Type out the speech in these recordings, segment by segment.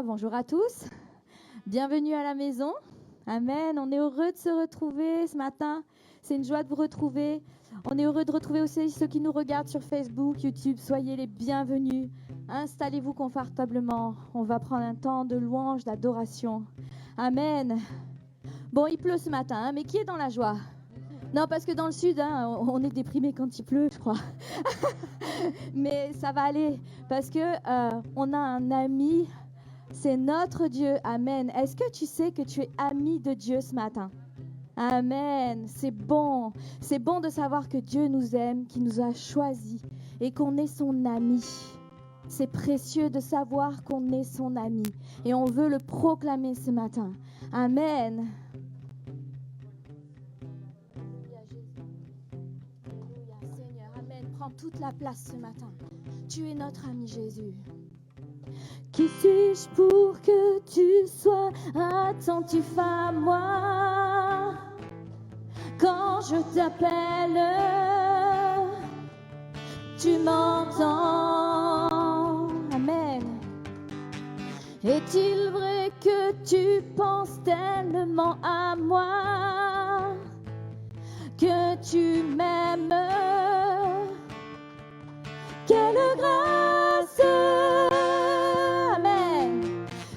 bonjour à tous. Bienvenue à la maison. Amen. On est heureux de se retrouver ce matin. C'est une joie de vous retrouver. On est heureux de retrouver aussi ceux qui nous regardent sur Facebook, YouTube. Soyez les bienvenus. Installez-vous confortablement. On va prendre un temps de louange, d'adoration. Amen. Bon, il pleut ce matin, mais qui est dans la joie? Non, parce que dans le sud, on est déprimé quand il pleut, je crois. Mais ça va aller, parce que on a un ami. C'est notre Dieu. Amen. Est-ce que tu sais que tu es ami de Dieu ce matin? Amen. C'est bon. C'est bon de savoir que Dieu nous aime, qu'il nous a choisis et qu'on est son ami. C'est précieux de savoir qu'on est son ami. Et on veut le proclamer ce matin. Amen. Seigneur, Amen. Prends toute la place ce matin. Tu es notre ami Jésus. Qui suis-je pour que tu sois attentif à moi? Quand je t'appelle, tu m'entends. Amen. Est-il vrai que tu penses tellement à moi, que tu m'aimes? Quelle grâce!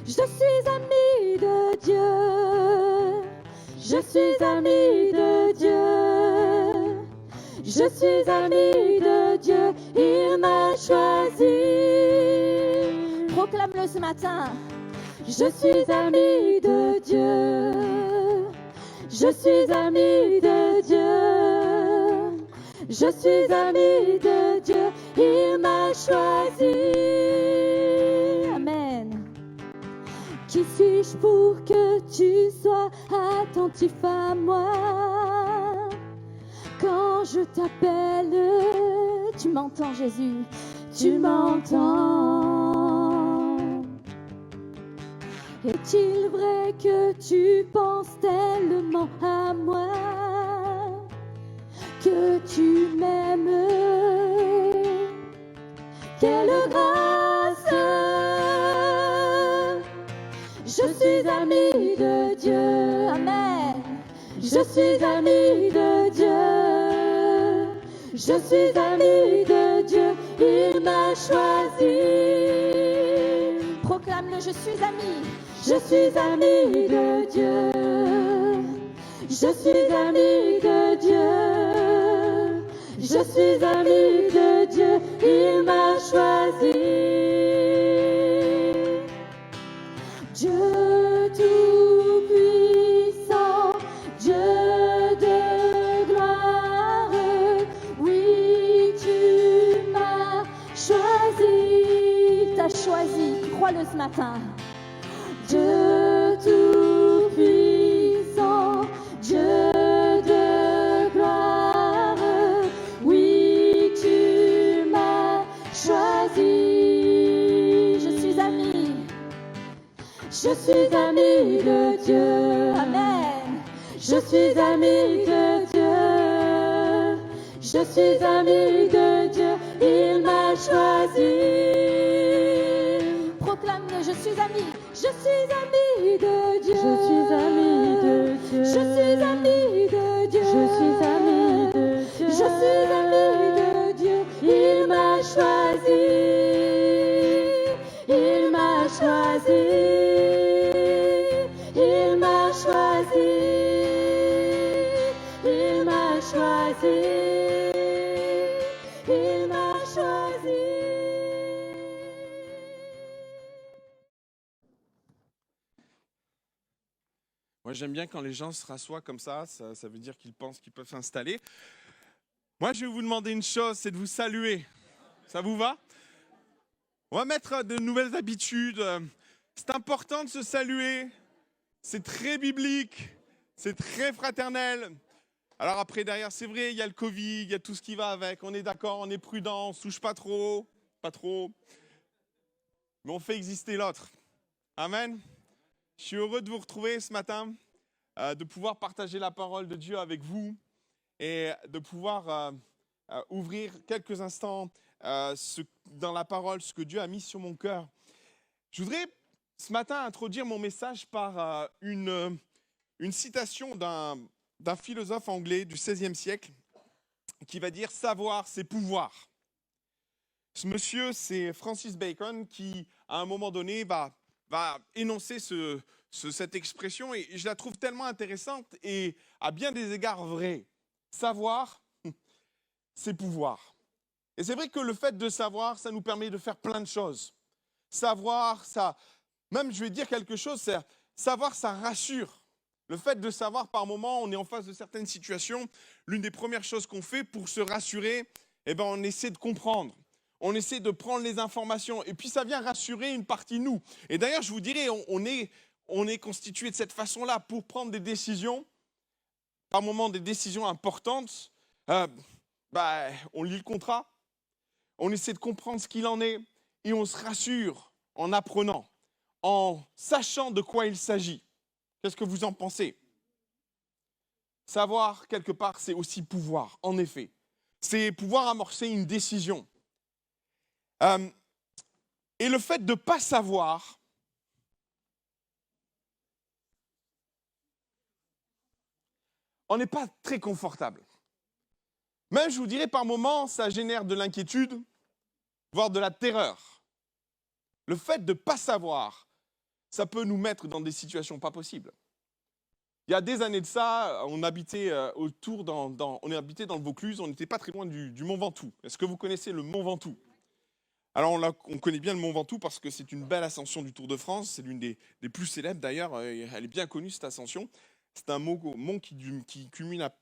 Je suis ami de Dieu, je suis ami de Dieu, je suis ami de Dieu, il m'a choisi. Proclame-le ce matin. Je suis ami de Dieu, je suis ami de Dieu, je suis ami de Dieu, il m'a choisi. Amen. Qui suis-je pour que tu sois attentif à moi? Quand je t'appelle, tu m'entends Jésus, tu m'entends. Est-il vrai que tu penses tellement à moi, que tu m'aimes? Quelle grâce! Je suis ami de Dieu, Amen. Je suis ami de Dieu, je suis ami de Dieu, il m'a choisi. Proclame-le, je suis ami de Dieu, je suis ami de Dieu, je suis ami de Dieu, il m'a choisi. Dieu tout-puissant, Dieu de gloire, oui, tu m'as choisi. T'as choisi, crois-le ce matin. Dieu tout-puissant, Dieu de gloire, oui, tu m'as choisi. Je suis ami de Dieu, Amen. Je suis ami de Dieu, je suis ami de Dieu, il m'a choisi. Proclame-le, je suis ami de Dieu, je suis ami de Dieu, je suis ami de Dieu, je suis ami de Dieu, je suis ami de Dieu, il m'a choisi, il m'a choisi. Il m'a choisi. Moi, j'aime bien quand les gens se rassoient comme ça veut dire qu'ils pensent qu'ils peuvent s'installer. Moi, je vais vous demander une chose, c'est de vous saluer. Ça vous va? On va mettre de nouvelles habitudes. C'est important de se saluer. C'est très biblique. C'est très fraternel. Alors après, derrière, c'est vrai, il y a le Covid, il y a tout ce qui va avec. On est d'accord, on est prudent, on ne touche pas trop. Mais on fait exister l'autre. Amen. Je suis heureux de vous retrouver ce matin, de pouvoir partager la parole de Dieu avec vous et de pouvoir ouvrir quelques instants dans la parole, ce que Dieu a mis sur mon cœur. Je voudrais ce matin introduire mon message par une citation d'un philosophe anglais du XVIe siècle qui va dire « Savoir, c'est pouvoir ». Ce monsieur, c'est Francis Bacon qui, à un moment donné, va énoncer cette expression et je la trouve tellement intéressante et à bien des égards vraie. Savoir, c'est pouvoir. Et c'est vrai que le fait de savoir, ça nous permet de faire plein de choses. Savoir, ça, même je vais dire quelque chose, savoir, ça rassure. Le fait de savoir, par moment, on est en face de certaines situations, l'une des premières choses qu'on fait pour se rassurer, on essaie de comprendre. On essaie de prendre les informations et puis ça vient rassurer une partie de nous. Et d'ailleurs, je vous dirais, on est constitué de cette façon-là pour prendre des décisions, par moments des décisions importantes. On lit le contrat, on essaie de comprendre ce qu'il en est et on se rassure en apprenant, en sachant de quoi il s'agit. Qu'est-ce que vous en pensez? Savoir, quelque part, c'est aussi pouvoir, en effet. C'est pouvoir amorcer une décision. Et le fait de ne pas savoir, on n'est pas très confortable. Même, je vous dirais, par moments, ça génère de l'inquiétude, voire de la terreur. Le fait de ne pas savoir, ça peut nous mettre dans des situations pas possibles. Il y a des années de ça, on habitait on habitait dans le Vaucluse, on n'était pas très loin du Mont Ventoux. Est-ce que vous connaissez le Mont Ventoux? Alors, on connaît bien le Mont Ventoux parce que c'est une belle ascension du Tour de France. C'est l'une des plus célèbres d'ailleurs. Elle est bien connue, cette ascension. C'est un mont qui culmine à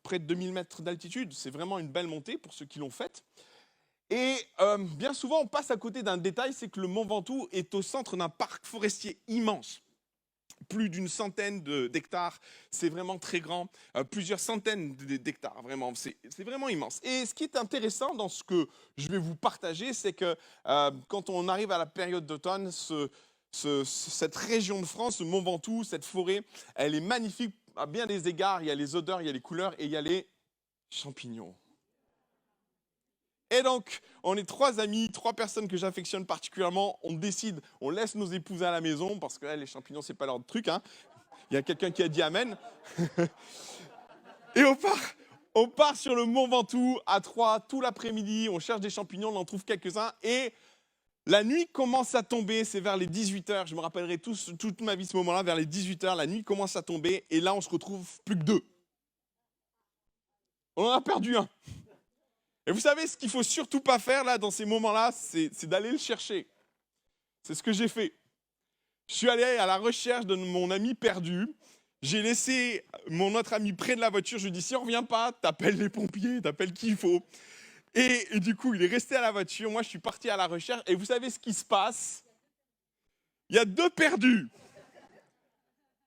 près de 2000 mètres d'altitude. C'est vraiment une belle montée pour ceux qui l'ont faite. Et bien souvent, on passe à côté d'un détail, c'est que le Mont Ventoux est au centre d'un parc forestier immense. Plus d'une centaine d'hectares, c'est vraiment très grand, plusieurs centaines d'hectares, vraiment, c'est vraiment immense. Et ce qui est intéressant dans ce que je vais vous partager, c'est que quand on arrive à la période d'automne, cette région de France, ce Mont Ventoux, cette forêt, elle est magnifique à bien des égards, il y a les odeurs, il y a les couleurs et il y a les champignons. Et donc, on est 3 amis, 3 personnes que j'affectionne particulièrement. On décide, on laisse nos épouses à la maison, parce que là, les champignons, c'est pas leur truc. Hein. Il y a quelqu'un qui a dit amen. Et on part sur le Mont Ventoux à 3, tout l'après-midi. On cherche des champignons, on en trouve quelques-uns. Et la nuit commence à tomber, c'est vers les 18h. Je me rappellerai toute ma vie ce moment-là, vers les 18h, la nuit commence à tomber. Et là, on se retrouve plus que 2. On en a perdu un. Et vous savez, ce qu'il ne faut surtout pas faire là, dans ces moments-là, c'est d'aller le chercher. C'est ce que j'ai fait. Je suis allé à la recherche de mon ami perdu. J'ai laissé mon autre ami près de la voiture. Je lui ai dit, si on ne revient pas, t'appelles les pompiers, t'appelles qui il faut. Et du coup, il est resté à la voiture. Moi, je suis parti à la recherche. Et vous savez ce qui se passe? Il y a 2 perdus.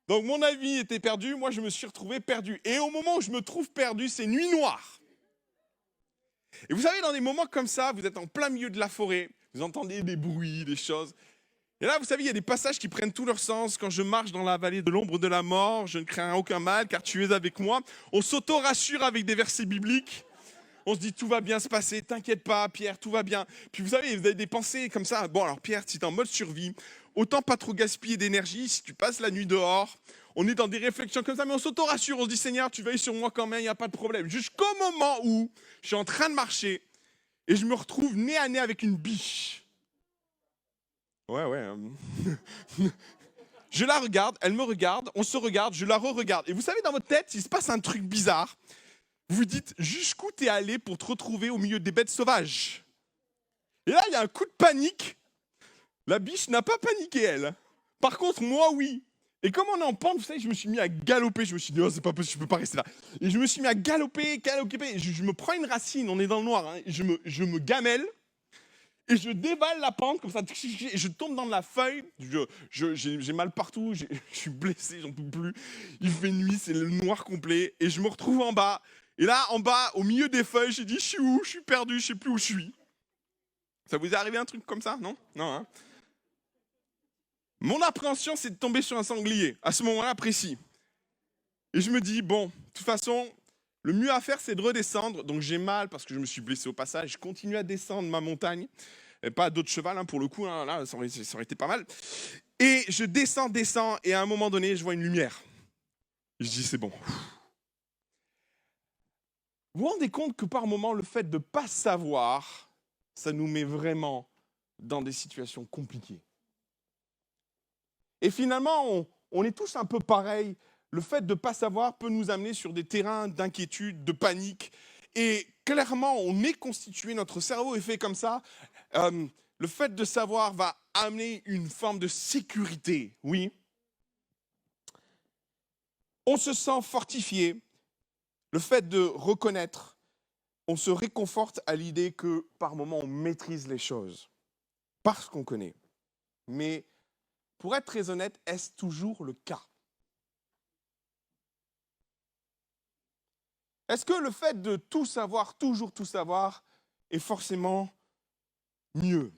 Donc, mon ami était perdu. Moi, je me suis retrouvé perdu. Et au moment où je me trouve perdu, c'est nuit noire. Et vous savez, dans des moments comme ça, vous êtes en plein milieu de la forêt, vous entendez des bruits, des choses. Et là, vous savez, il y a des passages qui prennent tout leur sens. Quand je marche dans la vallée de l'ombre de la mort, je ne crains aucun mal, car tu es avec moi. On s'auto-rassure avec des versets bibliques. On se dit, tout va bien se passer, t'inquiète pas, Pierre, tout va bien. Puis vous savez, vous avez des pensées comme ça. Bon, alors Pierre, si tu es en mode survie, autant pas trop gaspiller d'énergie si tu passes la nuit dehors. On est dans des réflexions comme ça, mais on s'auto-rassure, on se dit, Seigneur, tu veilles sur moi quand même, il n'y a pas de problème. Jusqu'au moment où je suis en train de marcher et je me retrouve nez à nez avec une biche. Ouais. Je la regarde, elle me regarde, on se regarde, je la re-regarde. Et vous savez, dans votre tête, il se passe un truc bizarre. Vous vous dites, jusqu'où t'es allé pour te retrouver au milieu des bêtes sauvages? Et là, il y a un coup de panique. La biche n'a pas paniqué, elle. Par contre, moi, oui. Et comme on est en pente, vous savez, je me suis mis à galoper. Je me suis dit, oh, c'est pas possible, je peux pas rester là. Et je me suis mis à galoper. Je me prends une racine, on est dans le noir. Hein, je me gamelle. Et je dévale la pente comme ça. Et je tombe dans de la feuille. J'ai mal partout. Je suis blessé, j'en peux plus. Il fait nuit, c'est le noir complet. Et je me retrouve en bas. Et là, en bas, au milieu des feuilles, j'ai dit, je suis où? Je suis perdu, je sais plus où je suis. Ça vous est arrivé un truc comme ça? Non? Non, hein? Mon appréhension, c'est de tomber sur un sanglier, à ce moment-là précis. Et je me dis, bon, de toute façon, le mieux à faire, c'est de redescendre. Donc j'ai mal parce que je me suis blessé au passage. Je continue à descendre ma montagne. Et pas à dos de cheval, hein, pour le coup, hein, là, ça aurait été pas mal. Et je descends, et à un moment donné, je vois une lumière. Je dis, c'est bon. Vous vous rendez compte que par moment, le fait de ne pas savoir, ça nous met vraiment dans des situations compliquées. Et finalement, on est tous un peu pareils. Le fait de ne pas savoir peut nous amener sur des terrains d'inquiétude, de panique. Et clairement, on est constitué, notre cerveau est fait comme ça. Le fait de savoir va amener une forme de sécurité, oui. On se sent fortifié. Le fait de reconnaître, on se réconforte à l'idée que par moments, on maîtrise les choses. Parce qu'on connaît. Mais pour être très honnête, est-ce toujours le cas? Est-ce que le fait de tout savoir, toujours tout savoir, est forcément mieux?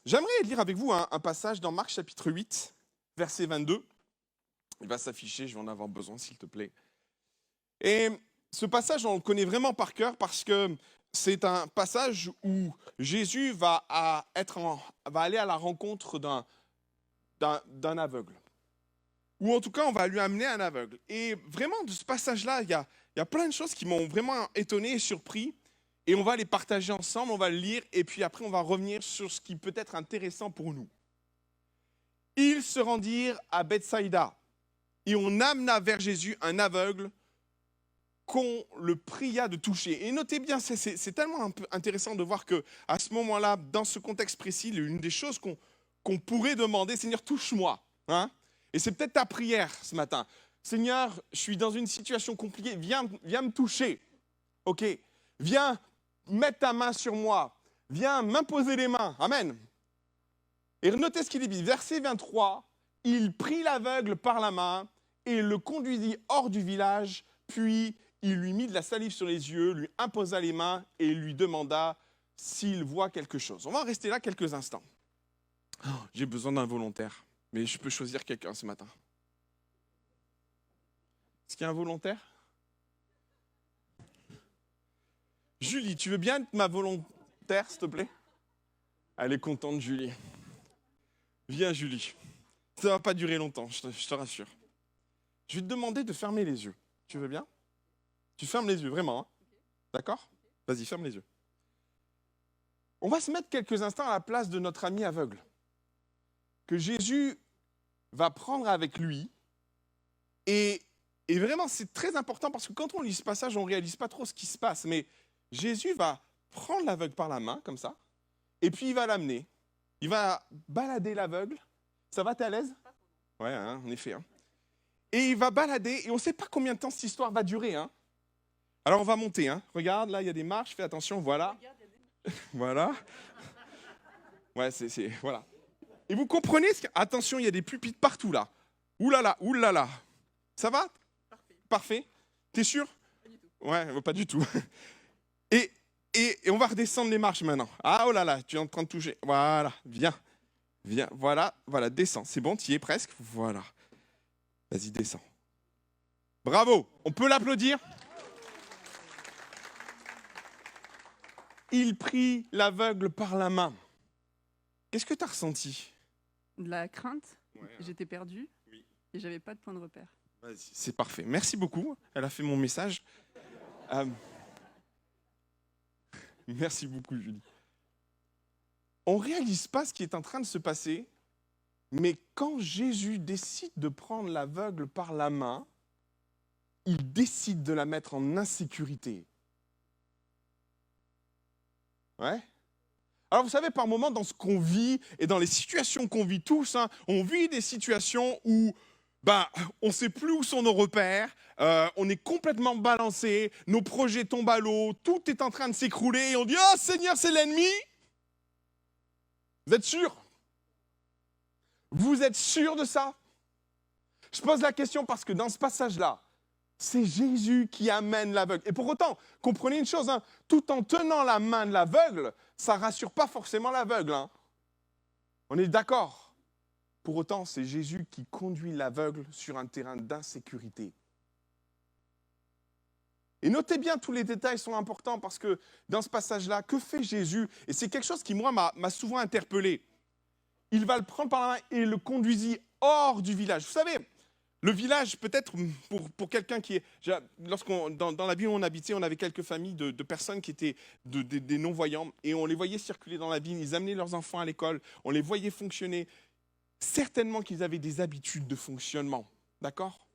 J'aimerais lire avec vous un passage dans Marc chapitre 8, verset 22. Il va s'afficher, je vais en avoir besoin s'il te plaît. Et ce passage, on le connaît vraiment par cœur parce que c'est un passage où Jésus va aller à la rencontre d'un aveugle. Ou en tout cas, on va lui amener un aveugle. Et vraiment, de ce passage-là, il y a plein de choses qui m'ont vraiment étonné et surpris. Et on va les partager ensemble, on va le lire, et puis après, on va revenir sur ce qui peut être intéressant pour nous. Ils se rendirent à Bethsaïda, et on amena vers Jésus un aveugle qu'on le pria de toucher. Et notez bien, c'est tellement un peu intéressant de voir qu'à ce moment-là, dans ce contexte précis, l'une des choses qu'on pourrait demander, Seigneur, touche-moi. Hein? Et c'est peut-être ta prière ce matin. Seigneur, je suis dans une situation compliquée, viens me toucher. Ok, viens mettre ta main sur moi, viens m'imposer les mains. Amen. Et notez ce qu'il dit, verset 23, il prit l'aveugle par la main et le conduisit hors du village, puis il lui mit de la salive sur les yeux, lui imposa les mains et lui demanda s'il voit quelque chose. On va rester là quelques instants. Oh, j'ai besoin d'un volontaire, mais je peux choisir quelqu'un ce matin. Est-ce qu'il y a un volontaire? Julie, tu veux bien être ma volontaire, s'il te plaît? Elle est contente, Julie. Viens, Julie. Ça ne va pas durer longtemps, je te rassure. Je vais te demander de fermer les yeux. Tu veux bien? Tu fermes les yeux, vraiment. Hein? D'accord? Vas-y, ferme les yeux. On va se mettre quelques instants à la place de notre ami aveugle, que Jésus va prendre avec lui. Et vraiment, c'est très important parce que quand on lit ce passage, on ne réalise pas trop ce qui se passe. Mais Jésus va prendre l'aveugle par la main, comme ça, et puis il va l'amener. Il va balader l'aveugle. Ça va, t'es à l'aise? Ouais, hein, en effet. Hein. Et il va balader, et on ne sait pas combien de temps cette histoire va durer. Hein. Alors on va monter. Hein. Regarde, là, il y a des marches, fais attention, voilà. Voilà. Ouais, voilà. Et vous comprenez attention, il y a des pupitres partout, là. Ouh là là, ouh là là. Ça va? Parfait. T'es sûr? Pas du tout. Ouais, pas du tout. Et on va redescendre les marches maintenant. Ah, oh là là, tu es en train de toucher. Voilà, viens, voilà, descends. C'est bon, tu y es presque. Voilà. Vas-y, descends. Bravo, on peut l'applaudir. Il prit l'aveugle par la main. Qu'est-ce que tu as ressenti? De la crainte, j'étais perdue et j'avais pas de point de repère. Vas-y, c'est parfait. Merci beaucoup, elle a fait mon message. Merci beaucoup, Julie. On ne réalise pas ce qui est en train de se passer, mais quand Jésus décide de prendre l'aveugle par la main, il décide de la mettre en insécurité. Ouais. Alors vous savez, par moments, dans ce qu'on vit et dans les situations qu'on vit tous, hein, on vit des situations où on ne sait plus où sont nos repères, on est complètement balancé, nos projets tombent à l'eau, tout est en train de s'écrouler et on dit « Oh Seigneur, c'est l'ennemi !» Vous êtes sûr? Vous êtes sûr de ça? Je pose la question parce que dans ce passage-là, c'est Jésus qui amène l'aveugle. Et pour autant, comprenez une chose, hein, tout en tenant la main de l'aveugle, ça ne rassure pas forcément l'aveugle. Hein. On est d'accord? Pour autant, c'est Jésus qui conduit l'aveugle sur un terrain d'insécurité. Et notez bien, tous les détails sont importants parce que dans ce passage-là, que fait Jésus? Et c'est quelque chose qui, moi, m'a souvent interpellé. il va le prendre par la main et le conduisit hors du village. Vous savez, le village, peut-être pour quelqu'un qui est... Dans la ville où on habitait, on avait quelques familles de personnes qui étaient des non-voyants et on les voyait circuler dans la ville, ils amenaient leurs enfants à l'école, on les voyait fonctionner. Certainement qu'ils avaient des habitudes de fonctionnement, d'accord?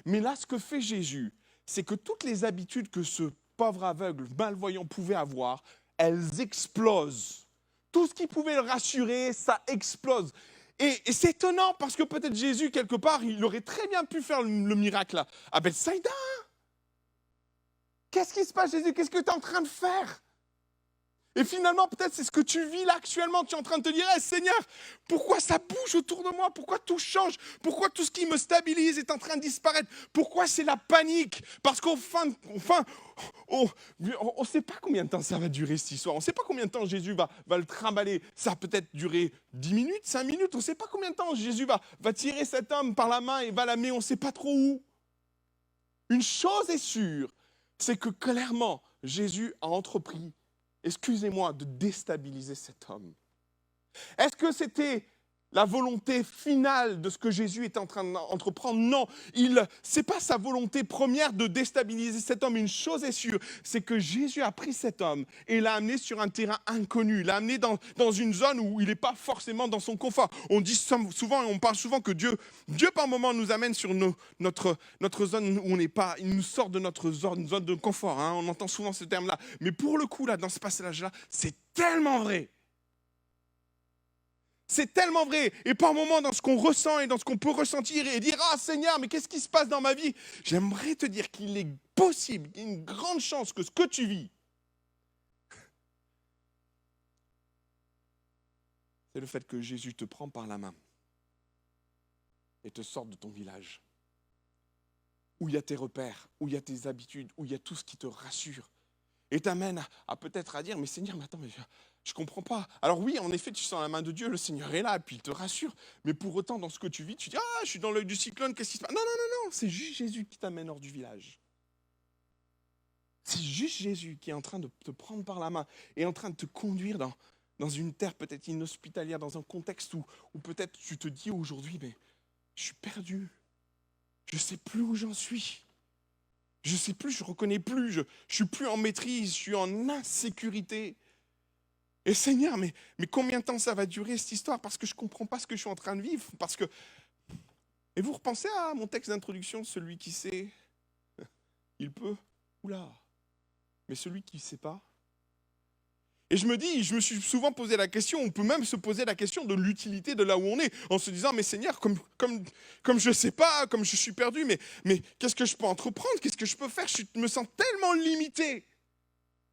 Mais là, ce que fait Jésus, c'est que toutes les habitudes que ce pauvre aveugle, malvoyant pouvait avoir, elles explosent. Tout ce qui pouvait le rassurer, ça explose. Et c'est étonnant parce que peut-être Jésus, quelque part, il aurait très bien pu faire le miracle à Bethsaïda. Qu'est-ce qui se passe, Jésus? Qu'est-ce que tu es en train de faire? Et finalement, peut-être c'est ce que tu vis là actuellement. Tu es en train de te dire, hey, Seigneur, pourquoi ça bouge autour de moi? Pourquoi tout change? Pourquoi tout ce qui me stabilise est en train de disparaître? Pourquoi c'est la panique? Parce qu'enfin, on ne sait pas combien de temps ça va durer cette histoire. On ne sait pas combien de temps Jésus va le trimballer. Ça a peut-être duré 10 minutes, 5 minutes. On ne sait pas combien de temps Jésus va tirer cet homme par la main et va l'amener. On ne sait pas trop où. Une chose est sûre, c'est que clairement, Jésus a entrepris, excusez-moi, de déstabiliser cet homme. Est-ce que c'était la volonté finale de ce que Jésus est en train d'entreprendre? Non, ce n'est pas sa volonté première de déstabiliser cet homme. Une chose est sûre, c'est que Jésus a pris cet homme et l'a amené sur un terrain inconnu, l'a amené dans une zone où il n'est pas forcément dans son confort. On dit souvent, on parle souvent que Dieu par moment nous amène sur notre zone où on n'est pas, il nous sort de notre zone de confort. Hein, on entend souvent ce terme-là. Mais pour le coup, là, dans ce passage-là, c'est tellement vrai. C'est tellement vrai. Et par moments, dans ce qu'on ressent et dans ce qu'on peut ressentir et dire « Ah Seigneur, mais qu'est-ce qui se passe dans ma vie ?» J'aimerais te dire qu'il est possible, il y a une grande chance que ce que tu vis, c'est le fait que Jésus te prend par la main et te sorte de ton village, où il y a tes repères, où il y a tes habitudes, où il y a tout ce qui te rassure. Et t'amène à peut-être à dire « Mais Seigneur, mais attends, mais je ne comprends pas. » Alors oui, en effet, tu sens la main de Dieu, le Seigneur est là, puis il te rassure. Mais pour autant, dans ce que tu vis, tu dis « Ah, je suis dans l'œil du cyclone, qu'est-ce qui se passe ?» Non, non, non, non, c'est juste Jésus qui t'amène hors du village. C'est juste Jésus qui est en train de te prendre par la main et en train de te conduire dans une terre peut-être inhospitalière, dans un contexte où peut-être tu te dis aujourd'hui « Mais je suis perdu. Je ne sais plus où j'en suis. Je ne sais plus, je ne reconnais plus, je ne suis plus en maîtrise, je suis en insécurité. » Et Seigneur, mais combien de temps ça va durer cette histoire? Parce que je ne comprends pas ce que je suis en train de vivre. Parce que... Et vous repensez à mon texte d'introduction, celui qui sait, il peut, oula, mais celui qui ne sait pas. Et je me suis souvent posé la question, on peut même se poser la question de l'utilité de là où on est, en se disant, mais Seigneur, comme je ne sais pas, comme je suis perdu, mais qu'est-ce que je peux entreprendre? Qu'est-ce que je peux faire? Je me sens tellement limité.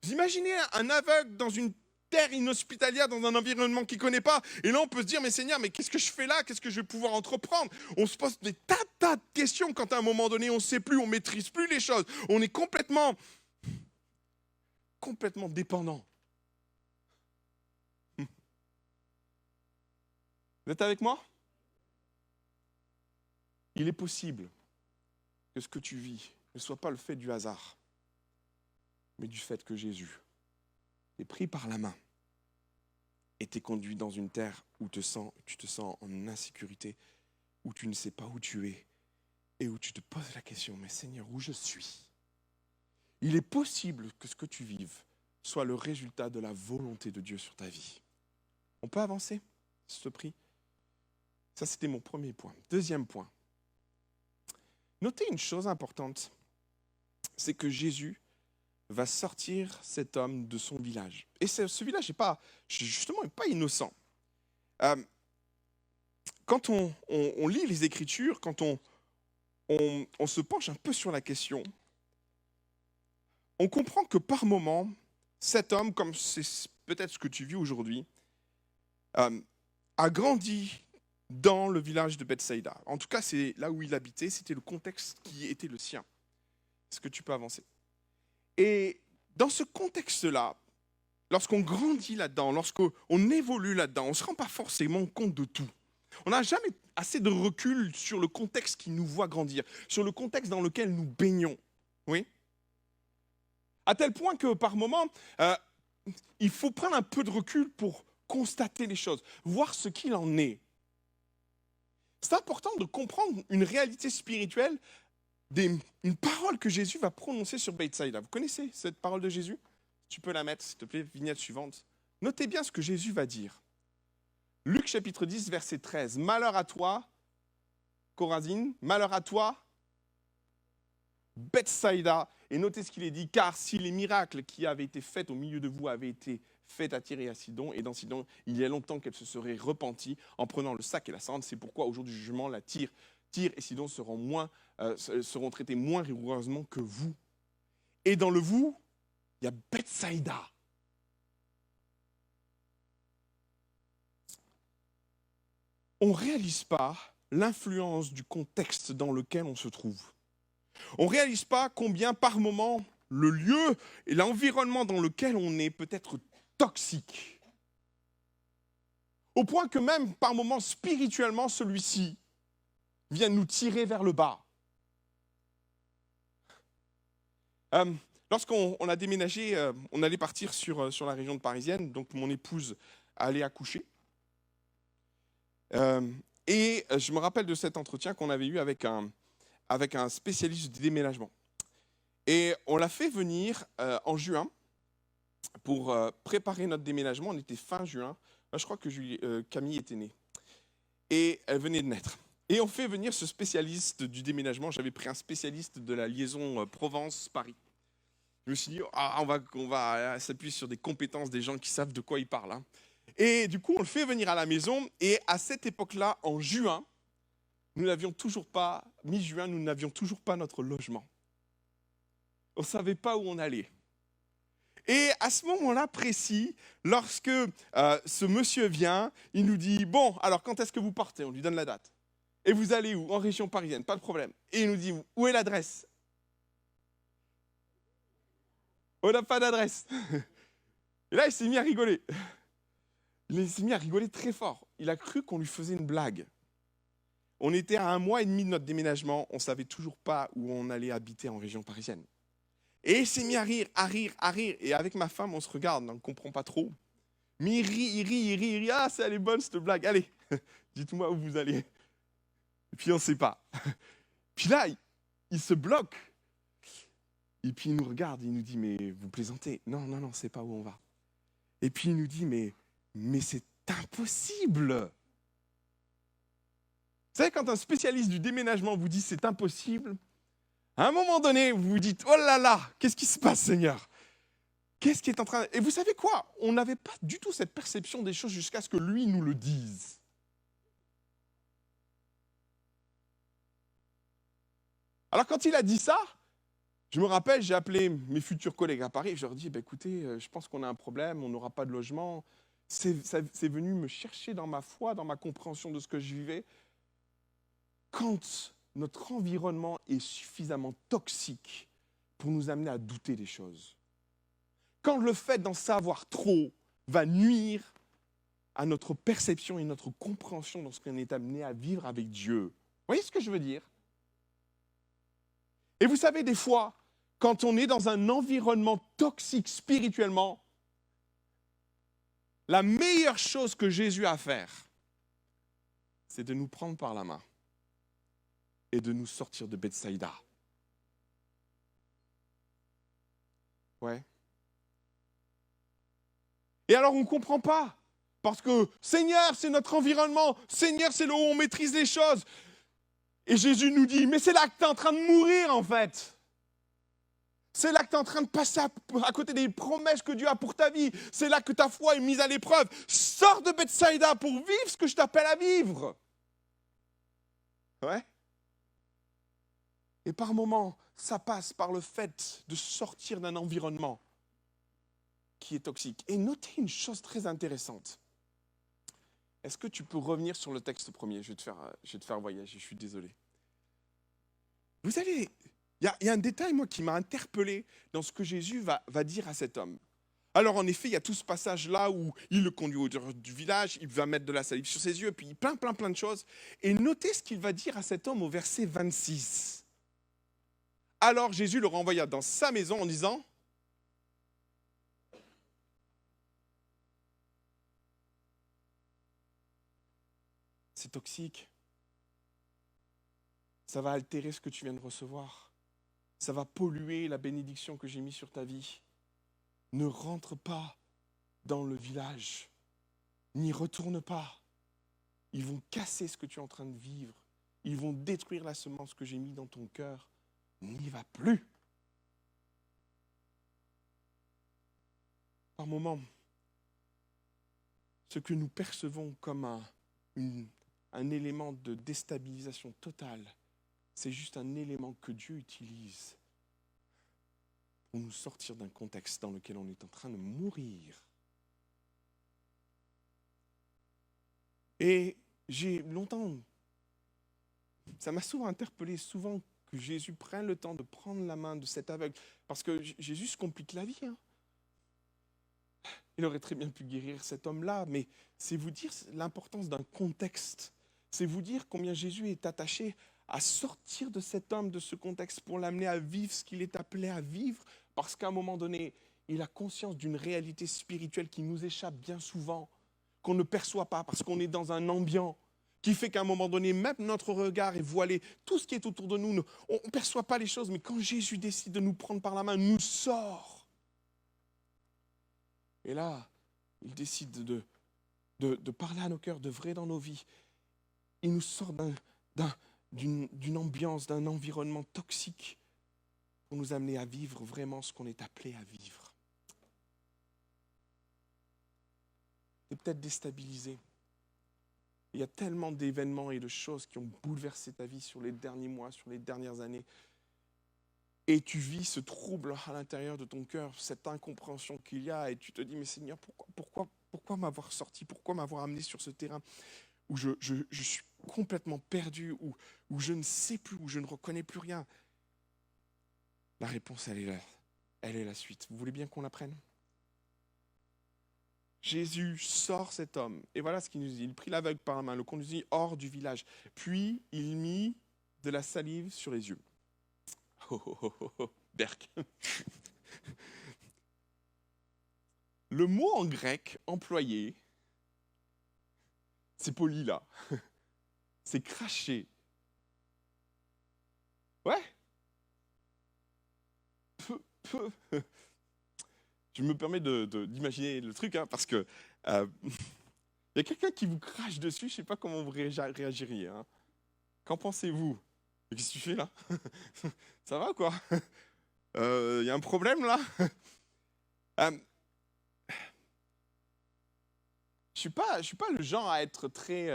Vous imaginez un aveugle dans une terre inhospitalière, dans un environnement qu'il ne connaît pas, et là on peut se dire, mais Seigneur, mais qu'est-ce que je fais là? Qu'est-ce que je vais pouvoir entreprendre? On se pose des tas de questions quand à un moment donné, on ne sait plus, on ne maîtrise plus les choses, on est complètement dépendant. Vous êtes avec moi? Il est possible que ce que tu vis ne soit pas le fait du hasard, mais du fait que Jésus est pris par la main et t'es conduit dans une terre où tu te sens en insécurité, où tu ne sais pas où tu es et où tu te poses la question, mais Seigneur, où je suis? Il est possible que ce que tu vives soit le résultat de la volonté de Dieu sur ta vie. On peut avancer, s'il te plaît? Ça, c'était mon premier point. Deuxième point. Notez une chose importante, c'est que Jésus va sortir cet homme de son village. Et ce village n'est pas, justement, pas innocent. Quand on lit les Écritures, quand on se penche un peu sur la question, on comprend que par moment, cet homme, comme c'est peut-être ce que tu vis aujourd'hui, a grandi dans le village de Bethsaïda. En tout cas, c'est là où il habitait, c'était le contexte qui était le sien. Est-ce que tu peux avancer? Et dans ce contexte-là, lorsqu'on grandit là-dedans, lorsqu'on évolue là-dedans, on ne se rend pas forcément compte de tout. On n'a jamais assez de recul sur le contexte qui nous voit grandir, sur le contexte dans lequel nous baignons. Oui? À tel point que par moment, il faut prendre un peu de recul pour constater les choses, voir ce qu'il en est. C'est important de comprendre une réalité spirituelle, une parole que Jésus va prononcer sur Bethsaïda. Vous connaissez cette parole de Jésus? Tu peux la mettre, s'il te plaît, vignette suivante. Notez bien ce que Jésus va dire. Luc chapitre 10, verset 13. Malheur à toi, Chorazine, malheur à toi, Bethsaïda. Et notez ce qu'il est dit, car si les miracles qui avaient été faits au milieu de vous avaient été faits à Tyr et à Sidon, et dans Sidon, il y a longtemps qu'elle se serait repentie en prenant le sac et la cendre, c'est pourquoi au jour du jugement, Tyr et Sidon seront traités moins rigoureusement que vous. Et dans le vous, il y a Bethsaïda. On ne réalise pas l'influence du contexte dans lequel on se trouve. On ne réalise pas combien par moment le lieu et l'environnement dans lequel on est peut être toxique. Au point que même par moments spirituellement, celui-ci vient nous tirer vers le bas. Lorsqu'on a déménagé, on allait partir sur la région parisienne, donc mon épouse allait accoucher. Et je me rappelle de cet entretien qu'on avait eu avec un spécialiste du déménagement. Et on l'a fait venir en juin pour préparer notre déménagement. On était fin juin. Je crois que Camille était née. Et elle venait de naître. Et on fait venir ce spécialiste du déménagement. J'avais pris un spécialiste de la liaison Provence-Paris. Je me suis dit, on va s'appuyer sur des compétences des gens qui savent de quoi ils parlent. Hein. Et du coup, on le fait venir à la maison. Et à cette époque-là, en juin, nous n'avions toujours pas, mi-juin, nous n'avions toujours pas notre logement. On ne savait pas où on allait. Et à ce moment-là précis, lorsque ce monsieur vient, il nous dit, bon, alors quand est-ce que vous partez? On lui donne la date. Et vous allez où? En région parisienne, pas de problème. Et il nous dit, où est l'adresse? On n'a pas d'adresse. Et là, il s'est mis à rigoler. Il s'est mis à rigoler très fort. Il a cru qu'on lui faisait une blague. On était à 1 mois et demi de notre déménagement. On ne savait toujours pas où on allait habiter en région parisienne. Et il s'est mis à rire, à rire, à rire. Et avec ma femme, on se regarde, on ne comprend pas trop. Mais il rit. Ah, elle est bonne cette blague. Allez, dites-moi où vous allez. Et puis on ne sait pas. Puis là, il se bloque. Et puis il nous regarde, il nous dit, mais vous plaisantez? Non, c'est pas où on va. Et puis il nous dit, mais c'est impossible. Vous savez, quand un spécialiste du déménagement vous dit c'est impossible, à un moment donné, vous vous dites, oh là là, qu'est-ce qui se passe, Seigneur? Qu'est-ce qui est en train... Et vous savez quoi? On n'avait pas du tout cette perception des choses jusqu'à ce que lui nous le dise. Alors quand il a dit ça, je me rappelle, j'ai appelé mes futurs collègues à Paris, je leur ai dit, écoutez, je pense qu'on a un problème, on n'aura pas de logement. C'est venu me chercher dans ma foi, dans ma compréhension de ce que je vivais. Quand notre environnement est suffisamment toxique pour nous amener à douter des choses. Quand le fait d'en savoir trop va nuire à notre perception et notre compréhension dans ce qu'on est amené à vivre avec Dieu. Vous voyez ce que je veux dire? Et vous savez, des fois, quand on est dans un environnement toxique spirituellement, la meilleure chose que Jésus a à faire, c'est de nous prendre par la main et de nous sortir de Bethsaïda. Ouais. Et alors on ne comprend pas, parce que Seigneur, c'est notre environnement, Seigneur, c'est là où on maîtrise les choses. Et Jésus nous dit, mais c'est là que tu es en train de mourir en fait. C'est là que tu es en train de passer à côté des promesses que Dieu a pour ta vie. C'est là que ta foi est mise à l'épreuve. Sors de Bethsaïda pour vivre ce que je t'appelle à vivre. Ouais. Et par moments, ça passe par le fait de sortir d'un environnement qui est toxique. Et notez une chose très intéressante. Est-ce que tu peux revenir sur le texte premier? Je vais te faire voyager, je suis désolé. Vous savez, il y a un détail, moi, qui m'a interpellé dans ce que Jésus va dire à cet homme. Alors, en effet, il y a tout ce passage-là où il le conduit au dehors du village, il va mettre de la salive sur ses yeux, puis plein de choses. Et notez ce qu'il va dire à cet homme au verset 26. Alors, Jésus le renvoya dans sa maison en disant, « c'est toxique. Ça va altérer ce que tu viens de recevoir. Ça va polluer la bénédiction que j'ai mise sur ta vie. Ne rentre pas dans le village. N'y retourne pas. Ils vont casser ce que tu es en train de vivre. Ils vont détruire la semence que j'ai mise dans ton cœur. N'y va plus. Par moments, ce que nous percevons comme un élément de déstabilisation totale, c'est juste un élément que Dieu utilise pour nous sortir d'un contexte dans lequel on est en train de mourir. Et j'ai longtemps, ça m'a souvent interpellé, souvent que Jésus prenne le temps de prendre la main de cet aveugle, parce que Jésus se complique la vie. Il aurait très bien pu guérir cet homme-là, mais c'est vous dire l'importance d'un contexte. C'est vous dire combien Jésus est attaché à sortir de cet homme, de ce contexte, pour l'amener à vivre ce qu'il est appelé à vivre, parce qu'à un moment donné, il a conscience d'une réalité spirituelle qui nous échappe bien souvent, qu'on ne perçoit pas, parce qu'on est dans un ambiant qui fait qu'à un moment donné, même notre regard est voilé. Tout ce qui est autour de nous, on ne perçoit pas les choses, mais quand Jésus décide de nous prendre par la main, nous sort. Et là, il décide de parler à nos cœurs, de vrai dans nos vies. Il nous sort d'une ambiance, d'un environnement toxique pour nous amener à vivre vraiment ce qu'on est appelé à vivre. Tu es peut-être déstabilisé. Il y a tellement d'événements et de choses qui ont bouleversé ta vie sur les derniers mois, sur les dernières années. Et tu vis ce trouble à l'intérieur de ton cœur, cette incompréhension qu'il y a, et tu te dis, mais Seigneur, pourquoi m'avoir sorti, pourquoi m'avoir amené sur ce terrain où je suis complètement perdu, où je ne sais plus, où je ne reconnais plus rien. La réponse, elle est là. Elle est la suite. Vous voulez bien qu'on la prenne ? Jésus sort cet homme, et voilà ce qu'il nous dit. Il prit l'aveugle par la main, le conduisit hors du village, puis il mit de la salive sur les yeux. Berk. Le mot en grec employé, c'est poli là, c'est cracher. Ouais. Je me permets d'imaginer le truc, parce que y a quelqu'un qui vous crache dessus, je ne sais pas comment vous réagiriez. Qu'en pensez-vous ? Qu'est-ce que tu fais là ? Ça va quoi ? Y a un problème là ? Je suis pas le genre à être très...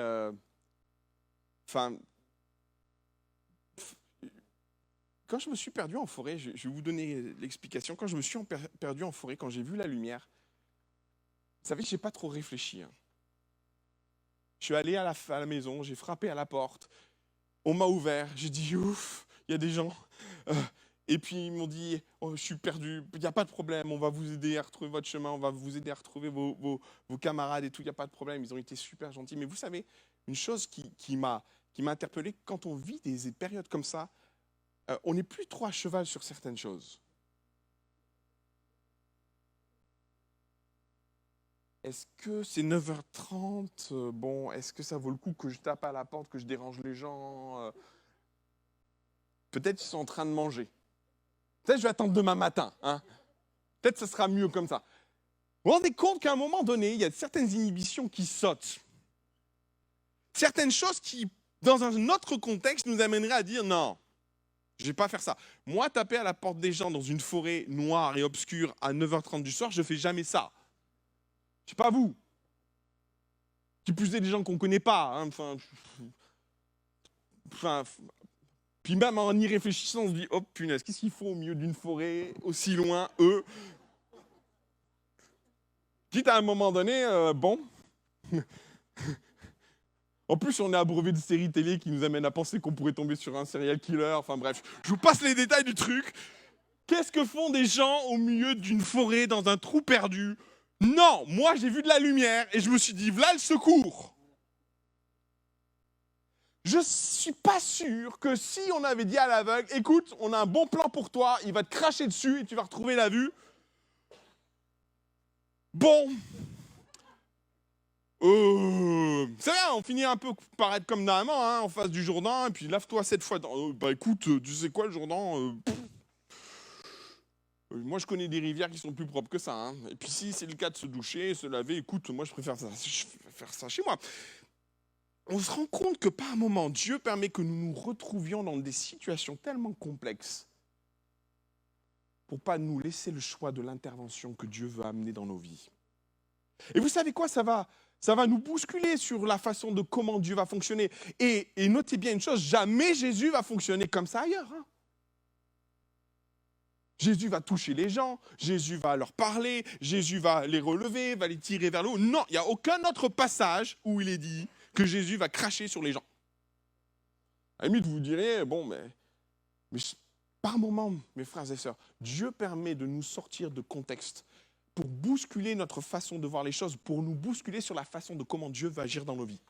quand je me suis perdu en forêt, je vais vous donner l'explication. Quand je me suis perdu en forêt, quand j'ai vu la lumière, vous savez, je n'ai pas trop réfléchi. Je suis allé à la maison, j'ai frappé à la porte. On m'a ouvert, j'ai dit ouf, il y a des gens. Et puis ils m'ont dit, oh, je suis perdu, il n'y a pas de problème, on va vous aider à retrouver votre chemin, on va vous aider à retrouver vos camarades et tout, il n'y a pas de problème. Ils ont été super gentils. Mais vous savez, une chose qui m'a interpellé, quand on vit des périodes comme ça, on n'est plus trop à cheval sur certaines choses. Est-ce que c'est 9h30 ? Bon, est-ce que ça vaut le coup que je tape à la porte, que je dérange les gens ? Peut-être qu'ils sont en train de manger. Peut-être que je vais attendre demain matin. Peut-être que ça sera mieux comme ça. Vous vous rendez compte qu'à un moment donné, il y a certaines inhibitions qui sautent. Certaines choses qui, dans un autre contexte, nous amèneraient à dire non, je ne vais pas faire ça. Moi, taper à la porte des gens dans une forêt noire et obscure à 9h30 du soir, je ne fais jamais ça. Je ne sais pas vous. Qui plus est des gens qu'on ne connaît pas. Puis même en y réfléchissant, on se dit, oh punaise, qu'est-ce qu'il faut au milieu d'une forêt, aussi loin, eux ? Quitte à un moment donné, bon. En plus, on est abreuvé de séries télé qui nous amènent à penser qu'on pourrait tomber sur un serial killer. Enfin bref, je vous passe les détails du truc. Qu'est-ce que font des gens au milieu d'une forêt, dans un trou perdu ? Non, moi j'ai vu de la lumière et je me suis dit, voilà le secours. Je ne suis pas sûr que si on avait dit à l'aveugle, écoute, on a un bon plan pour toi, il va te cracher dessus et tu vas retrouver la vue. Bon, C'est vrai, on finit un peu par être comme Naaman, hein, en face du Jourdain, et puis lave-toi 7 fois. Bah écoute, tu sais quoi, le Jourdain, moi je connais des rivières qui sont plus propres que ça. Hein. Et puis si c'est le cas de se doucher, se laver, écoute, moi je préfère faire ça chez moi. On se rend compte que par un moment, Dieu permet que nous nous retrouvions dans des situations tellement complexes pour pas nous laisser le choix de l'intervention que Dieu veut amener dans nos vies. Et vous savez quoi, ça va nous bousculer sur la façon de comment Dieu va fonctionner. Et notez bien une chose, jamais Jésus va fonctionner comme ça ailleurs. Hein. Jésus va toucher les gens, Jésus va leur parler, Jésus va les relever, va les tirer vers le haut. Non, il n'y a aucun autre passage où il est dit que Jésus va cracher sur les gens. À la limite, vous direz, bon, mais par moment, mes frères et sœurs, Dieu permet de nous sortir de contexte pour bousculer notre façon de voir les choses, pour nous bousculer sur la façon de comment Dieu va agir dans nos vies.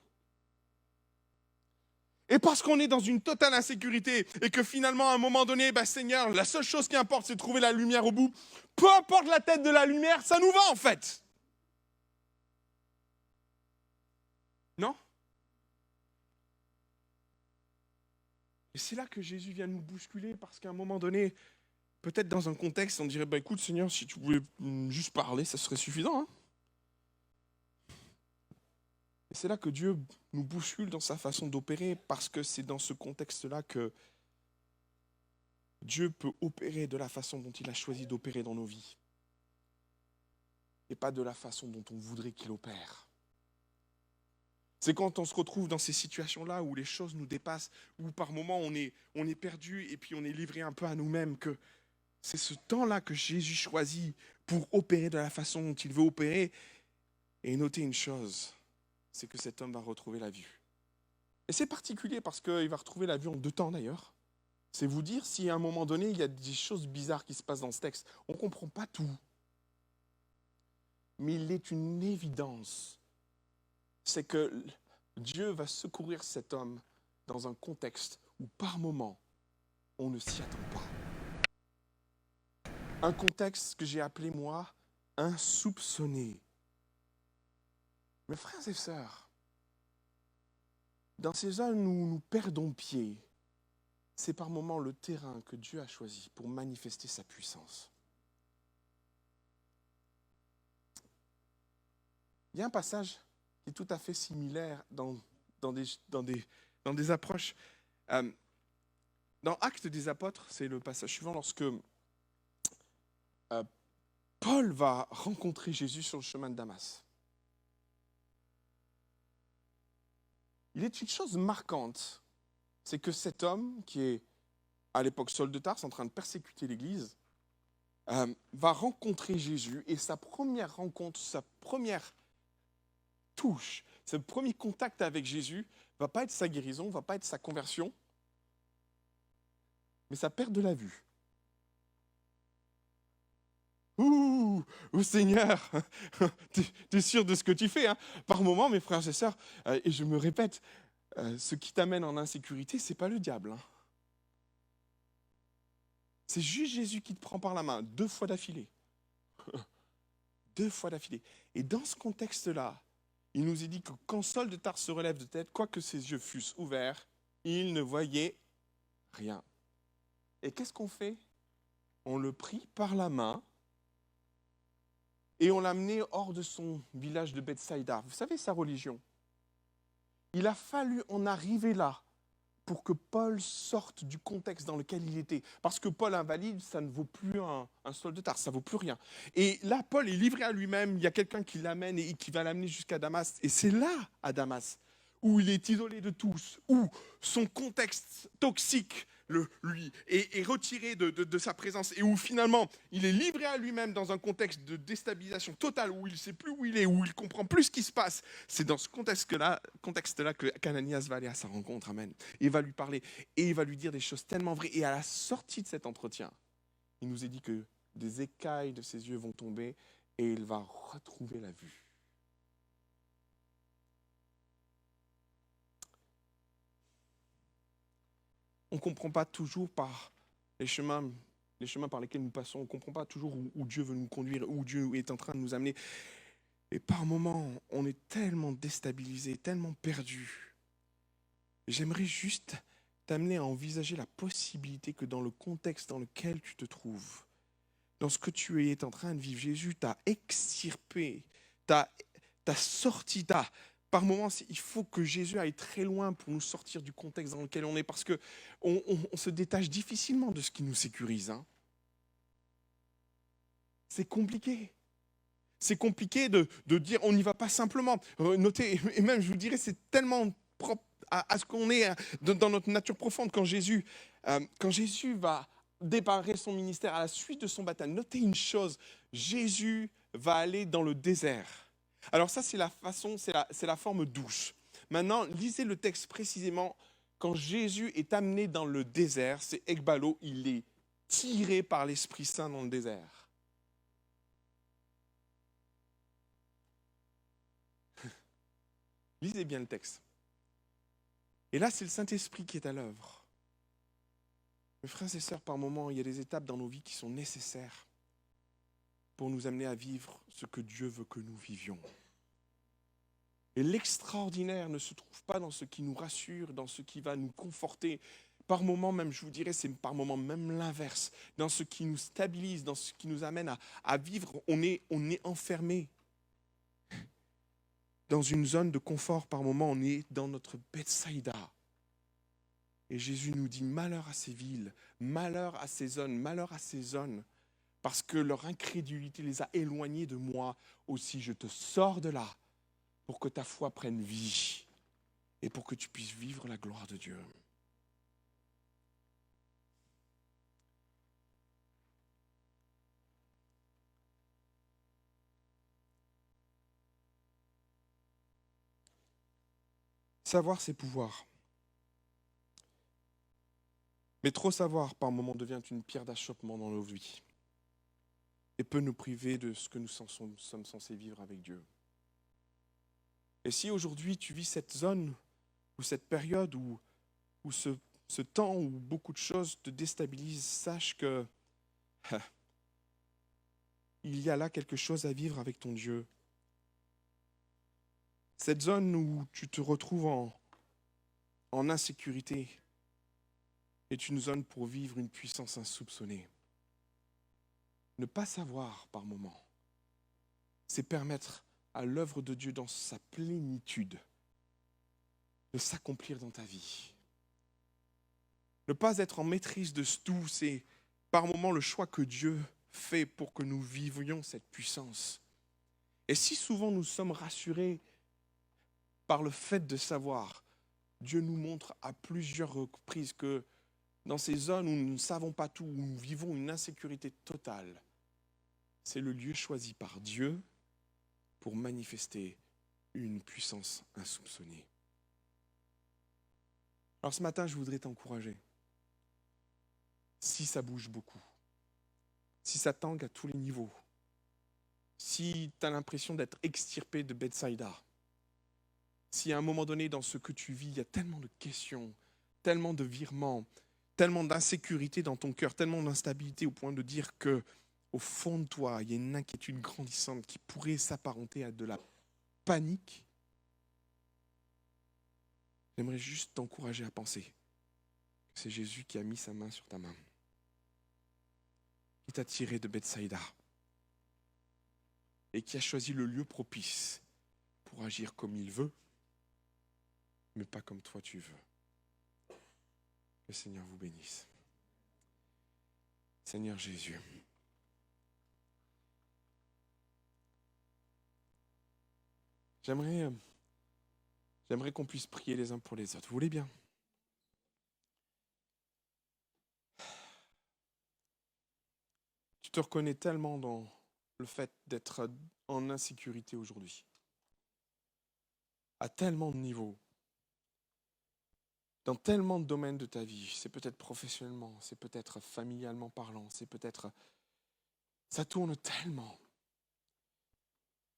Et parce qu'on est dans une totale insécurité et que finalement, à un moment donné, Seigneur, la seule chose qui importe, c'est de trouver la lumière au bout. Peu importe la tête de la lumière, ça nous va en fait. Non? Et c'est là que Jésus vient nous bousculer parce qu'à un moment donné, peut-être dans un contexte, on dirait, écoute Seigneur, si tu voulais juste parler, ça serait suffisant. Hein. Et c'est là que Dieu nous bouscule dans sa façon d'opérer parce que c'est dans ce contexte-là que Dieu peut opérer de la façon dont il a choisi d'opérer dans nos vies. Et pas de la façon dont on voudrait qu'il opère. C'est quand on se retrouve dans ces situations-là où les choses nous dépassent, où par moments on est perdu et puis on est livré un peu à nous-mêmes, que c'est ce temps-là que Jésus choisit pour opérer de la façon dont il veut opérer. Et notez une chose, c'est que cet homme va retrouver la vue. Et c'est particulier parce qu'il va retrouver la vue en 2 temps d'ailleurs. C'est vous dire si à un moment donné, il y a des choses bizarres qui se passent dans ce texte. On ne comprend pas tout. Mais il est une évidence. C'est que Dieu va secourir cet homme dans un contexte où par moment, on ne s'y attend pas. Un contexte que j'ai appelé moi, insoupçonné. Mes frères et sœurs, dans ces zones où nous perdons pied, c'est par moments le terrain que Dieu a choisi pour manifester sa puissance. Il y a un passage qui est tout à fait similaire dans des approches. Dans Actes des Apôtres, c'est le passage suivant, lorsque Paul va rencontrer Jésus sur le chemin de Damas. Il est une chose marquante, c'est que cet homme, qui est à l'époque Saul de Tarse, en train de persécuter l'Église, va rencontrer Jésus, et sa première rencontre, sa première touche, ce premier contact avec Jésus, ne va pas être sa guérison, ne va pas être sa conversion, mais sa perte de la vue. Ouh, Seigneur, tu es sûr de ce que tu fais, hein? Par moments, mes frères et sœurs, et je me répète, ce qui t'amène en insécurité, ce n'est pas le diable. Hein. C'est juste Jésus qui te prend par la main, 2 fois d'affilée. 2 fois d'affilée. Et dans ce contexte-là, il nous est dit que quand Saul de Tarse se relève de tête, quoique ses yeux fussent ouverts, il ne voyait rien. Et qu'est-ce qu'on fait? On le prit par la main et on l'a amené hors de son village de Bethsaïda. Vous savez, sa religion. Il a fallu en arriver là pour que Paul sorte du contexte dans lequel il était. Parce que Paul invalide, ça ne vaut plus un Saul de Tarse, ça ne vaut plus rien. Et là, Paul est livré à lui-même, il y a quelqu'un qui l'amène et qui va l'amener jusqu'à Damas. Et c'est là, à Damas, où il est isolé de tous, où son contexte toxique lui est retiré de sa présence et où finalement il est livré à lui-même dans un contexte de déstabilisation totale où il ne sait plus où il est, où il ne comprend plus ce qui se passe. C'est dans ce contexte-là qu'Ananias va aller à sa rencontre, amen. Et il va lui parler et il va lui dire des choses tellement vraies. Et à la sortie de cet entretien, il nous est dit que des écailles de ses yeux vont tomber et il va retrouver la vue. On ne comprend pas toujours par les chemins par lesquels nous passons, on ne comprend pas toujours où Dieu veut nous conduire, où Dieu est en train de nous amener. Et par moments, on est tellement déstabilisé, tellement perdu. J'aimerais juste t'amener à envisager la possibilité que dans le contexte dans lequel tu te trouves, dans ce que tu es en train de vivre, Jésus t'a extirpé, t'a sorti, par moments, il faut que Jésus aille très loin pour nous sortir du contexte dans lequel on est, parce qu'on on se détache difficilement de ce qui nous sécurise. Hein. C'est compliqué. C'est compliqué de dire on n'y va pas simplement. Notez, et même je vous dirais, c'est tellement propre à ce qu'on est dans notre nature profonde quand Jésus va démarrer son ministère à la suite de son baptême. Notez une chose, Jésus va aller dans le désert. Alors ça, c'est la façon, c'est la forme douce. Maintenant, lisez le texte précisément. Quand Jésus est amené dans le désert, c'est Ekbalo, il est tiré par l'Esprit Saint dans le désert. Lisez bien le texte. Et là, c'est le Saint-Esprit qui est à l'œuvre. Mes frères et sœurs, par moments, il y a des étapes dans nos vies qui sont nécessaires pour nous amener à vivre ce que Dieu veut que nous vivions. Et l'extraordinaire ne se trouve pas dans ce qui nous rassure, dans ce qui va nous conforter. Par moments même, je vous dirais, c'est par moments même l'inverse. Dans ce qui nous stabilise, dans ce qui nous amène à vivre, on est enfermé. Dans une zone de confort, par moment, on est dans notre Bethsaïda. Et Jésus nous dit, malheur à ces villes, malheur à ces zones, malheur à ces zones, parce que leur incrédulité les a éloignés de moi. Aussi, je te sors de là pour que ta foi prenne vie et pour que tu puisses vivre la gloire de Dieu. Savoir, c'est pouvoir. Mais trop savoir, par moments, devient une pierre d'achoppement dans nos vies et peut nous priver de ce que nous sommes censés vivre avec Dieu. Et si aujourd'hui tu vis cette zone ou cette période ou ce temps où beaucoup de choses te déstabilisent, sache que il y a là quelque chose à vivre avec ton Dieu. Cette zone où tu te retrouves en insécurité est une zone pour vivre une puissance insoupçonnée. Ne pas savoir par moment, c'est permettre à l'œuvre de Dieu dans sa plénitude de s'accomplir dans ta vie. Ne pas être en maîtrise de tout, c'est par moment le choix que Dieu fait pour que nous vivions cette puissance. Et si souvent nous sommes rassurés par le fait de savoir, Dieu nous montre à plusieurs reprises que dans ces zones où nous ne savons pas tout, où nous vivons une insécurité totale, c'est le lieu choisi par Dieu pour manifester une puissance insoupçonnée. Alors ce matin, je voudrais t'encourager. Si ça bouge beaucoup, si ça tangue à tous les niveaux, si tu as l'impression d'être extirpé de Bethsaïda, si à un moment donné dans ce que tu vis, il y a tellement de questions, tellement de virements, tellement d'insécurité dans ton cœur, tellement d'instabilité au point de dire que au fond de toi, il y a une inquiétude grandissante qui pourrait s'apparenter à de la panique, j'aimerais juste t'encourager à penser que c'est Jésus qui a mis sa main sur ta main. Qui t'a tiré de Bethsaïda et qui a choisi le lieu propice pour agir comme il veut, mais pas comme toi tu veux. Que le Seigneur vous bénisse. Seigneur Jésus, j'aimerais qu'on puisse prier les uns pour les autres. Vous voulez bien? Tu te reconnais tellement dans le fait d'être en insécurité aujourd'hui, à tellement de niveaux, dans tellement de domaines de ta vie. C'est peut-être professionnellement, c'est peut-être familialement parlant, c'est peut-être... Ça tourne tellement.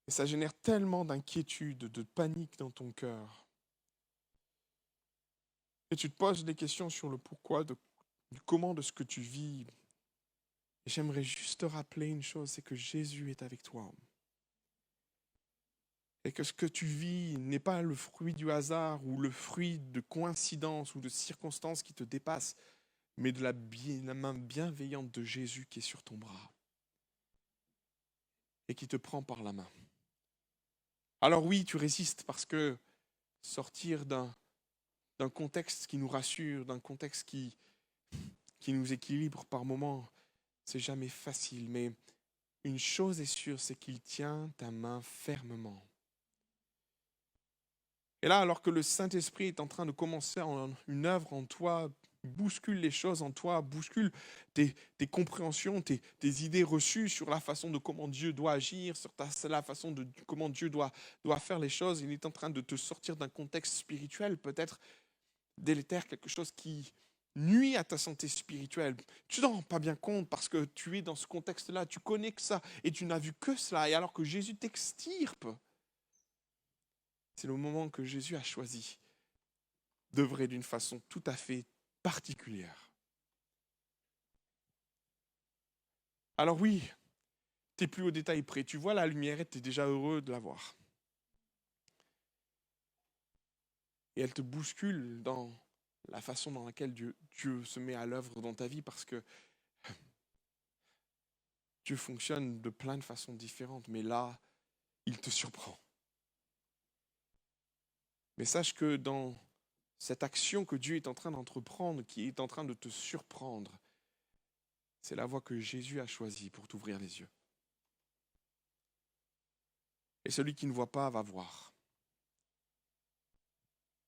Et ça génère tellement d'inquiétude, de panique dans ton cœur. Et tu te poses des questions sur le pourquoi, du comment de ce que tu vis. Et j'aimerais juste te rappeler une chose, c'est que Jésus est avec toi. Et que ce que tu vis n'est pas le fruit du hasard ou le fruit de coïncidences ou de circonstances qui te dépassent, mais de la main bienveillante de Jésus qui est sur ton bras et qui te prend par la main. Alors oui, tu résistes parce que sortir d'un contexte qui nous rassure, d'un contexte qui nous équilibre par moments, c'est jamais facile. Mais une chose est sûre, c'est qu'il tient ta main fermement. Et là, alors que le Saint-Esprit est en train de commencer une œuvre en toi, bouscule les choses en toi, bouscule tes compréhensions, tes idées reçues sur la façon de comment Dieu doit agir, sur la façon de comment Dieu doit faire les choses. Il est en train de te sortir d'un contexte spirituel, peut-être délétère, quelque chose qui nuit à ta santé spirituelle. Tu t'en rends pas bien compte parce que tu es dans ce contexte-là, tu connais que ça et tu n'as vu que cela. Et alors que Jésus t'extirpe, c'est le moment que Jésus a choisi d'œuvrer d'une façon tout à fait particulière. Alors oui, tu n'es plus au détail près. Tu vois la lumière et tu es déjà heureux de la voir. Et elle te bouscule dans la façon dans laquelle Dieu se met à l'œuvre dans ta vie parce que Dieu fonctionne de plein de façons différentes. Mais là, il te surprend. Mais sache que dans cette action que Dieu est en train d'entreprendre, qui est en train de te surprendre, c'est la voie que Jésus a choisie pour t'ouvrir les yeux. Et celui qui ne voit pas va voir.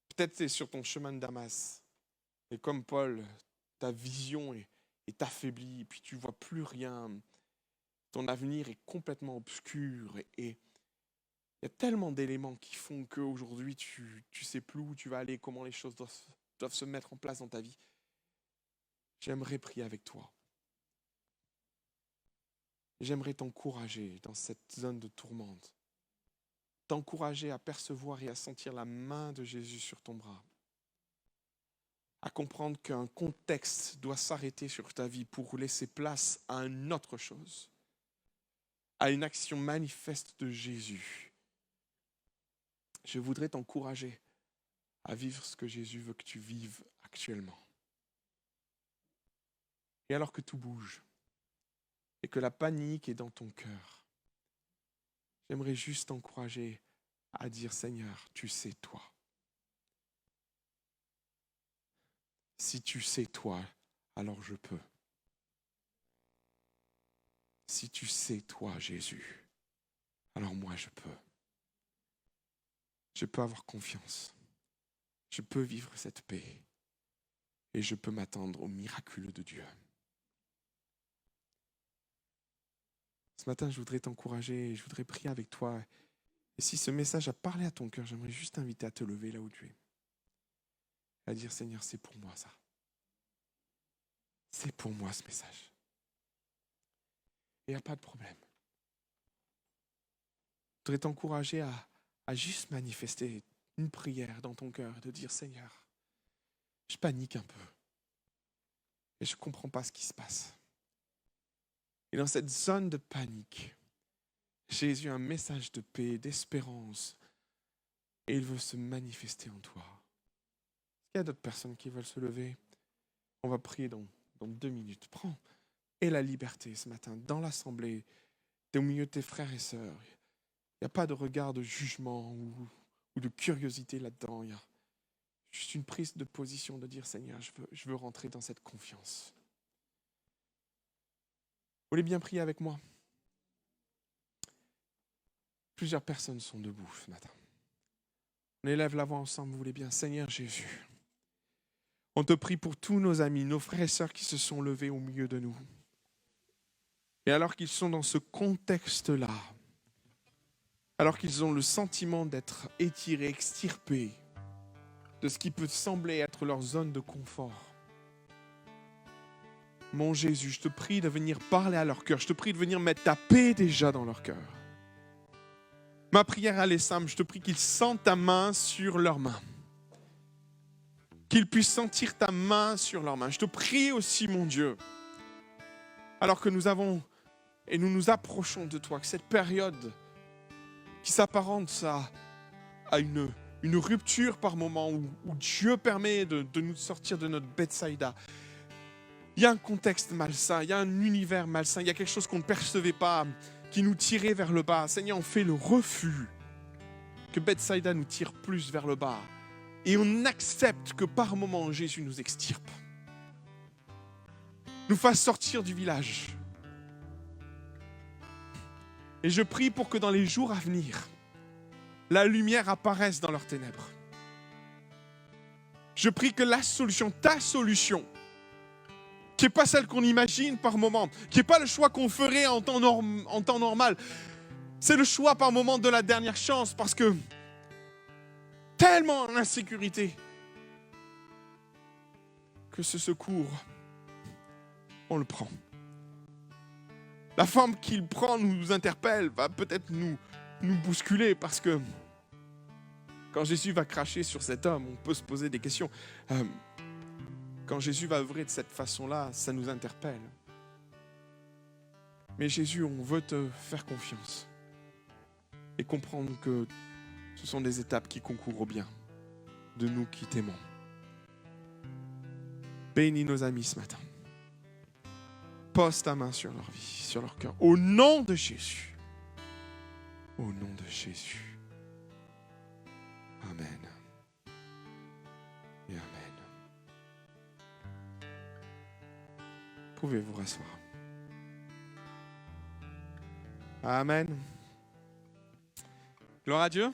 Peut-être tu es sur ton chemin de Damas, et comme Paul, ta vision est affaiblie, et puis tu ne vois plus rien. Ton avenir est complètement obscur, et il y a tellement d'éléments qui font qu'aujourd'hui, tu ne sais plus où tu vas aller, comment les choses doivent se mettre en place dans ta vie. J'aimerais prier avec toi. J'aimerais t'encourager dans cette zone de tourmente. T'encourager à percevoir et à sentir la main de Jésus sur ton bras. À comprendre qu'un contexte doit s'arrêter sur ta vie pour laisser place à une autre chose. À une action manifeste de Jésus. Je voudrais t'encourager à vivre ce que Jésus veut que tu vives actuellement. Et alors que tout bouge et que la panique est dans ton cœur, j'aimerais juste t'encourager à dire, Seigneur, tu sais toi. Si tu sais toi, alors je peux. Si tu sais toi, Jésus, alors moi je peux. Je peux avoir confiance. Je peux vivre cette paix. Et je peux m'attendre au miraculeux de Dieu. Ce matin, je voudrais t'encourager, je voudrais prier avec toi. Et si ce message a parlé à ton cœur, j'aimerais juste t'inviter à te lever là où tu es. À dire, Seigneur, c'est pour moi ça. C'est pour moi ce message. Et il n'y a pas de problème. Je voudrais t'encourager à juste manifester une prière dans ton cœur, de dire, Seigneur, je panique un peu. Et je ne comprends pas ce qui se passe. Et dans cette zone de panique, Jésus a un message de paix, d'espérance. Et il veut se manifester en toi. Est-ce qu'il y a d'autres personnes qui veulent se lever? On va prier dans 2 minutes. Prends et la liberté ce matin dans l'assemblée, tu es au milieu de tes frères et sœurs. Il n'y a pas de regard de jugement ou de curiosité là-dedans. Il y a juste une prise de position de dire, Seigneur, je veux rentrer dans cette confiance. Vous voulez bien prier avec moi? Plusieurs personnes sont debout ce matin. On élève la voix ensemble, vous voulez bien? Seigneur Jésus, on te prie pour tous nos amis, nos frères et sœurs qui se sont levés au milieu de nous. Et alors qu'ils sont dans ce contexte-là, alors qu'ils ont le sentiment d'être étirés, extirpés de ce qui peut sembler être leur zone de confort. Mon Jésus, je te prie de venir parler à leur cœur. Je te prie de venir mettre ta paix déjà dans leur cœur. Ma prière, elle est simple. Je te prie qu'ils sentent ta main sur leurs mains. Qu'ils puissent sentir ta main sur leurs mains. Je te prie aussi, mon Dieu, alors que nous nous approchons de toi, que cette période qui s'apparente à une rupture par moment où Dieu permet de nous sortir de notre Bethsaïda. Il y a un contexte malsain, il y a un univers malsain, il y a quelque chose qu'on ne percevait pas, qui nous tirait vers le bas. Seigneur, on fait le refus que Bethsaïda nous tire plus vers le bas. Et on accepte que par moment, Jésus nous extirpe, nous fasse sortir du village. Et je prie pour que dans les jours à venir, la lumière apparaisse dans leurs ténèbres. Je prie que la solution, ta solution, qui n'est pas celle qu'on imagine par moment, qui n'est pas le choix qu'on ferait en temps normal, c'est le choix par moment de la dernière chance, parce que tellement d'insécurité que ce secours, on le prend. La forme qu'il prend nous interpelle, va peut-être nous bousculer, parce que quand Jésus va cracher sur cet homme, on peut se poser des questions. Quand Jésus va œuvrer de cette façon-là, ça nous interpelle. Mais Jésus, on veut te faire confiance et comprendre que ce sont des étapes qui concourent au bien de nous qui t'aimons. Bénis nos amis ce matin. Pose ta main sur leur vie, sur leur cœur. Au nom de Jésus. Au nom de Jésus. Amen. Et amen. Pouvez vous rasseoir. Amen. Gloire à Dieu.